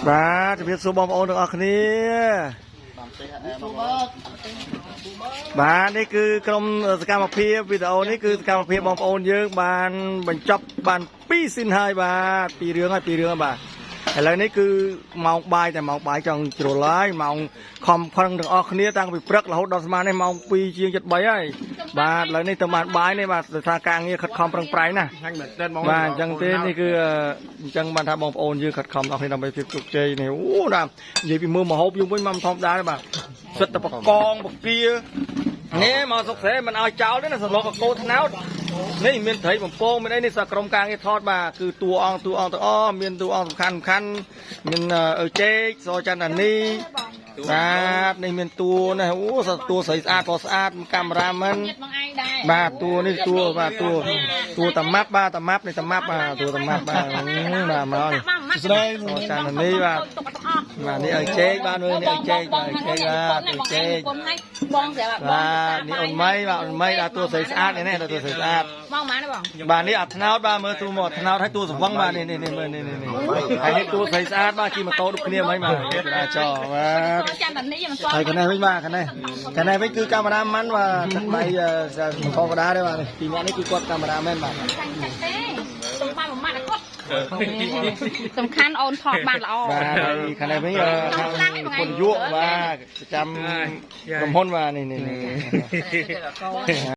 បាទជំរាបសួរបងប្អូនទាំងអស់គ្នាបាទនេះគឺក្រុមសកម្មភាពវីដេអូនេះគឺសកម្មភាពបងប្អូនយើងបានបញ្ចប់បាន2ស៊ីនហើយបាទ2រឿងហើយបាទឥឡូវនេះគឺម៉ោងបាយតែម៉ោងបាយចង់ជ្រុលហើយម៉ោងខំខឹងទាំងអស់គ្នាតាំងពីព្រឹករហូតដល់ស្មាននេះម៉ោង2ជាង7:03ហើយបាទឥឡូវនេះទៅបានបាយនេះបាទដោយសារការងារខិតខំប្រឹងប្រែងណាបាទអញ្ចឹងទេនេះគឺអញ្ចឹងបានថាបងប្អូនយើងខិតខំអស់គ្នាដើម្បីភាពជោគជ័យនេះអូណានិយាយពីមើលមហូបយើងវិញមកធម្មតាទេបាទសិតតែបកងបកានេះមកសុកសេមិនឲ្យចោលទេណាសន្លកកោថ្នោតនេះមានត្រីបំពងមានអីនេះសាក្រុមការងារថតបាទគឺតួអង្គទាំងអស់មានតួអង្គសំខាន់មានអើចេកសចន្ទនីបាទនេះមានតួនេះអូតួស្រីស្អាតក៏ស្អាតកាមេរ៉ាមិនបាទតួនេះតួបាទតួតាម៉ាប់បាទតាម៉ាប់នេះតាម៉ាប់បាទតួតាម៉ាប់បាទបាទមកស្រីចន្ទនីបាទនេះអើចេកបាទមើលនេះអើចេកបាទអើចេកបាទអើចេកបងស្រាប់បាទនេះអូនម៉ៃបាទអូនម៉ៃដាក់តួស្រីស្អាតនេះតួស្រីស្អាតបងម៉ានទេបងបាទនេះអត់ថ្នោតបាទមើលតួមកថ្នោតឲ្យតួសង្វឹងបាទនេះមើលនេះហើយនេះតួស្រីស្អាតបាទជិះម៉ូតូដូចគ្នាហ្មងបាទចោបាទហើយកណេះវិញបាទកណេះវិញគឺកាមេរ៉ាម៉ាន់បាទទឹកដៃមកកដាទេបាទពីអ្នកនេះគឺគាត់កាមេរ៉ាមែនបាទសំខាន់អូនថតបានល្អបាទហើយខាងនេះវិញខាងគុណយុបាទប្រចាំក្រុមហ៊ុនបាទនេះ